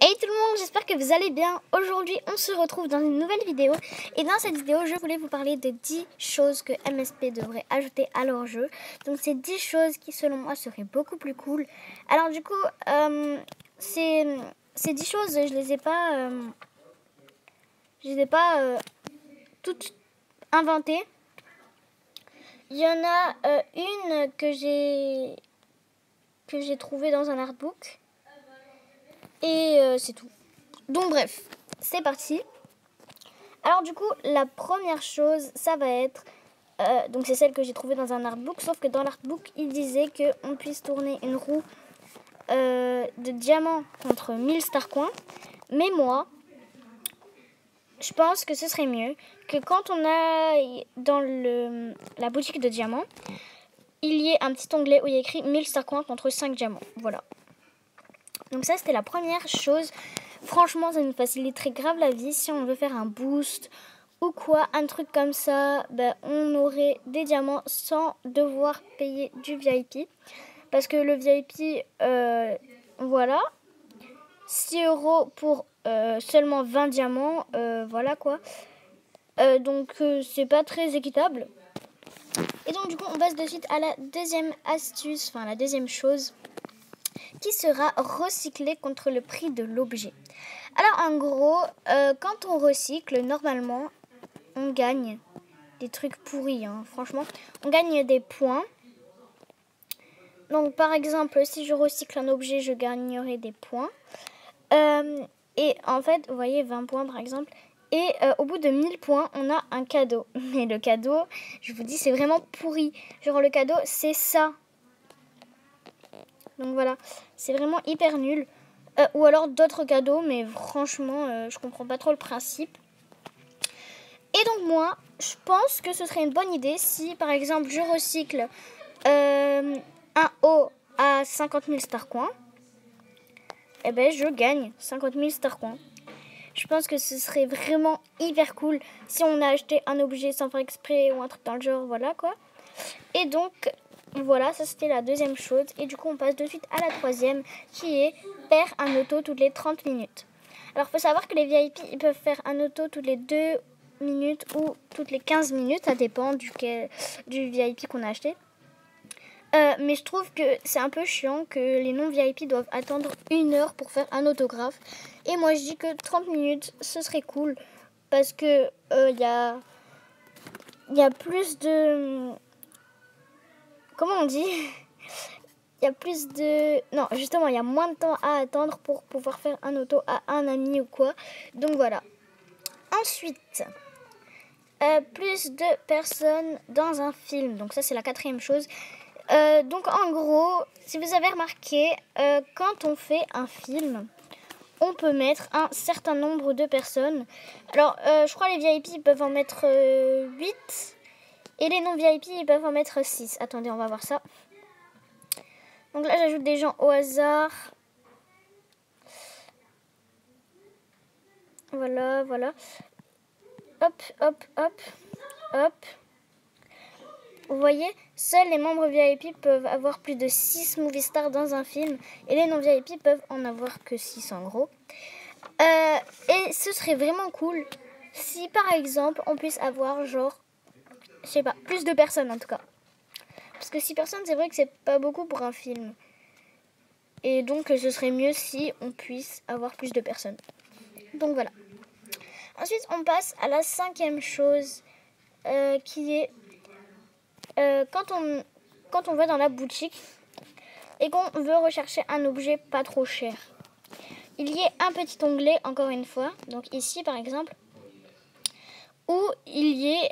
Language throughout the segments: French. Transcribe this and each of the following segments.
Hey tout le monde, j'espère que vous allez bien. Aujourd'hui, on se retrouve dans une nouvelle vidéo. Et dans cette vidéo, je voulais vous parler de 10 choses que MSP devrait ajouter à leur jeu. Donc, c'est 10 choses qui, selon moi, seraient beaucoup plus cool. Alors, du coup, ces 10 choses, je les ai pas toutes inventées. Il y en a une que j'ai trouvée dans un artbook. Et c'est tout. Donc bref, c'est parti. Alors du coup, la première chose, ça va être... donc c'est celle que j'ai trouvée dans un artbook. Sauf que dans l'artbook, il disait qu'on puisse tourner une roue de diamant contre 1000 star coins. Mais moi, je pense que ce serait mieux que quand on a dans la boutique de diamants, il y ait un petit onglet où il y a écrit 1000 star coins contre 5 diamants. Voilà. Donc ça, c'était la première chose. Franchement, ça nous faciliterait grave la vie si on veut faire un boost ou quoi, un truc comme ça. On aurait des diamants sans devoir payer du VIP. Parce que le VIP, voilà, 6 € pour seulement 20 diamants, voilà quoi. Donc c'est pas très équitable. Et donc du coup, on passe de suite à la deuxième astuce, enfin la deuxième chose, qui sera recyclé contre le prix de l'objet. Alors en gros, quand on recycle, normalement, on gagne des trucs pourris, hein, franchement. On gagne des points. Donc par exemple, si je recycle un objet, je gagnerai des points. Et en fait, vous voyez, 20 points par exemple. Et au bout de 1000 points, on a un cadeau. Mais le cadeau, je vous dis, c'est vraiment pourri. Genre le cadeau, c'est ça. Donc voilà, c'est vraiment hyper nul. Ou alors d'autres cadeaux, mais franchement, je comprends pas trop le principe. Et donc moi, je pense que ce serait une bonne idée si, par exemple, je recycle un haut à 50 000 star coins. Eh ben, je gagne 50 000 star coins. Je pense que ce serait vraiment hyper cool si on a acheté un objet sans faire exprès ou un truc dans le genre, voilà quoi. Et donc... voilà, ça c'était la deuxième chose. Et du coup, on passe de suite à la troisième, qui est faire un auto toutes les 30 minutes. Alors, il faut savoir que les VIP, ils peuvent faire un auto toutes les 2 minutes ou toutes les 15 minutes. Ça dépend du VIP qu'on a acheté. Mais je trouve que c'est un peu chiant que les non-VIP doivent attendre 1 heure pour faire un autographe. Et moi, je dis que 30 minutes, ce serait cool. Parce que il y a plus de... comment on dit ? Il y a plus de... non, justement, il y a moins de temps à attendre pour pouvoir faire un auto à un ami ou quoi. Donc voilà. Ensuite, plus de personnes dans un film. Donc ça, c'est la quatrième chose. Donc en gros, si vous avez remarqué, quand on fait un film, on peut mettre un certain nombre de personnes. Alors, je crois les VIP ils peuvent en mettre 8. Et les non-VIP, ils peuvent en mettre 6. Attendez, on va voir ça. Donc là, j'ajoute des gens au hasard. Voilà, voilà. Hop, hop, hop, hop. Vous voyez, seuls les membres VIP peuvent avoir plus de 6 movie stars dans un film. Et les non-VIP peuvent en avoir que 6 en gros. Et ce serait vraiment cool si, par exemple, on puisse avoir genre... je sais pas, plus de personnes en tout cas. Parce que 6 personnes, c'est vrai que c'est pas beaucoup pour un film. Et donc, ce serait mieux si on puisse avoir plus de personnes. Donc voilà. Ensuite, on passe à la cinquième chose, qui est quand on va dans la boutique et qu'on veut rechercher un objet pas trop cher. Il y a un petit onglet, encore une fois, donc ici par exemple, où il y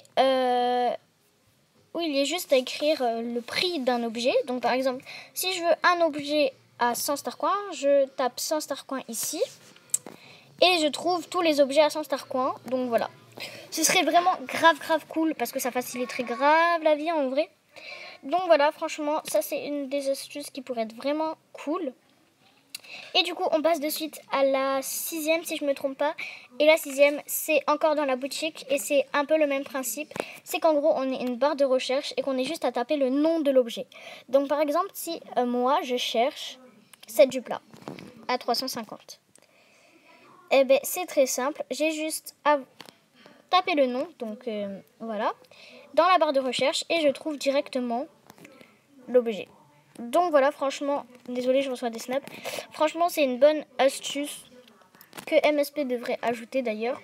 est juste à écrire le prix d'un objet. Donc par exemple, si je veux un objet à 100 star coins, je tape 100 star coins ici et je trouve tous les objets à 100 star coins. Donc voilà, ce serait vraiment grave cool parce que ça faciliterait grave la vie en vrai. Donc voilà, franchement, ça c'est une des astuces qui pourrait être vraiment cool. Et du coup, on passe de suite à la sixième, si je ne me trompe pas. Et la sixième, c'est encore dans la boutique. Et c'est un peu le même principe. C'est qu'en gros, on est une barre de recherche et qu'on est juste à taper le nom de l'objet. Donc par exemple, si moi, je cherche 7 du plat à 350. Eh ben, c'est très simple. J'ai juste à taper le nom, donc voilà, dans la barre de recherche et je trouve directement l'objet. Donc voilà, franchement, désolé, je reçois des snaps. Franchement, c'est une bonne astuce que MSP devrait ajouter d'ailleurs.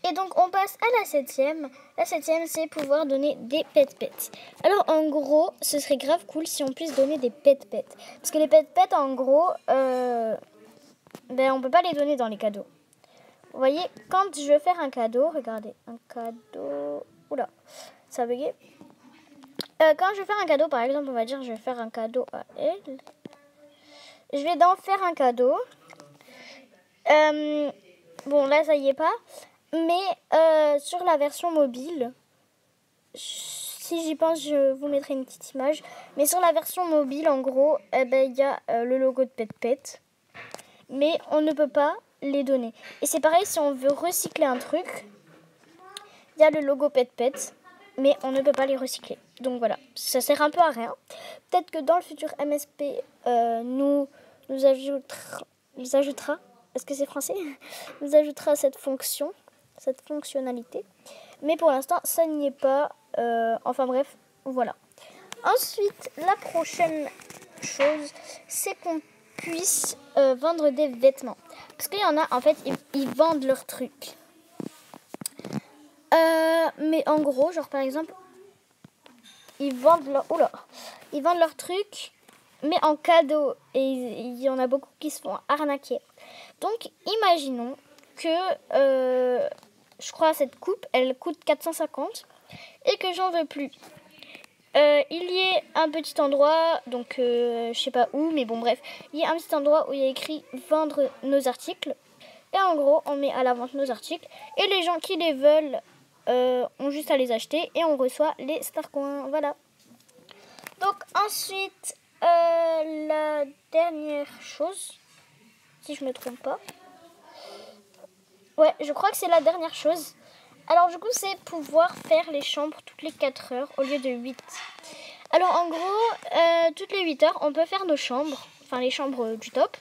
Et donc, on passe à la 7e. La 7e, c'est pouvoir donner des pet-pets. Alors, en gros, ce serait grave cool si on puisse donner des pet-pets. Parce que les pet-pets, en gros, on peut pas les donner dans les cadeaux. Vous voyez, quand je veux faire un cadeau, regardez, un cadeau... Oula, ça a bugué. Quand je vais faire un cadeau, par exemple, on va dire je vais faire un cadeau à elle. Je vais d'en faire un cadeau. Bon, là, ça y est pas. Mais sur la version mobile, si j'y pense, je vous mettrai une petite image. Mais sur la version mobile, en gros, il y a le logo de Pet. Mais on ne peut pas les donner. Et c'est pareil, si on veut recycler un truc, il y a le logo Pet. Mais on ne peut pas les recycler. Donc voilà, ça sert un peu à rien. Peut-être que dans le futur MSP, nous ajoutera, est-ce que c'est français? Nous ajoutera cette fonctionnalité. Mais pour l'instant, ça n'y est pas. Enfin bref, voilà. Ensuite, la prochaine chose, c'est qu'on puisse vendre des vêtements. Parce qu'il y en a, en fait, ils vendent leurs trucs. Mais en gros, genre par exemple, ils vendent leurs trucs, mais en cadeau. Et il y en a beaucoup qui se font arnaquer. Donc, imaginons que, je crois, cette coupe, elle coûte 450 et que j'en veux plus. Il y ait un petit endroit, donc je sais pas où, mais bon bref, il y a un petit endroit où il y a écrit vendre nos articles. Et en gros, on met à la vente nos articles et les gens qui les veulent ont juste à les acheter et on reçoit les Starcoins. Voilà. Donc ensuite, la dernière chose, si je me trompe pas. Ouais, je crois que c'est la dernière chose. Alors du coup, c'est pouvoir faire les chambres toutes les 4 heures au lieu de 8. Alors en gros, toutes les 8 heures, on peut faire nos chambres, enfin les chambres du top.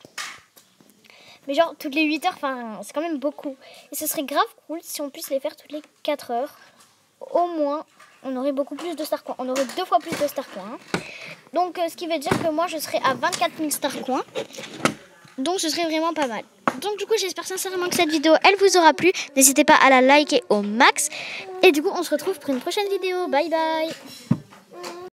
Mais genre toutes les 8 heures, enfin c'est quand même beaucoup. Et ce serait grave cool si on puisse les faire toutes les 4 heures. Au moins, on aurait beaucoup plus de Starcoins. On aurait 2 fois plus de Starcoins. Donc ce qui veut dire que moi je serais à 24 000 Starcoins. Donc ce serait vraiment pas mal. Donc du coup j'espère sincèrement que cette vidéo elle vous aura plu. N'hésitez pas à la liker au max. Et du coup on se retrouve pour une prochaine vidéo. Bye bye.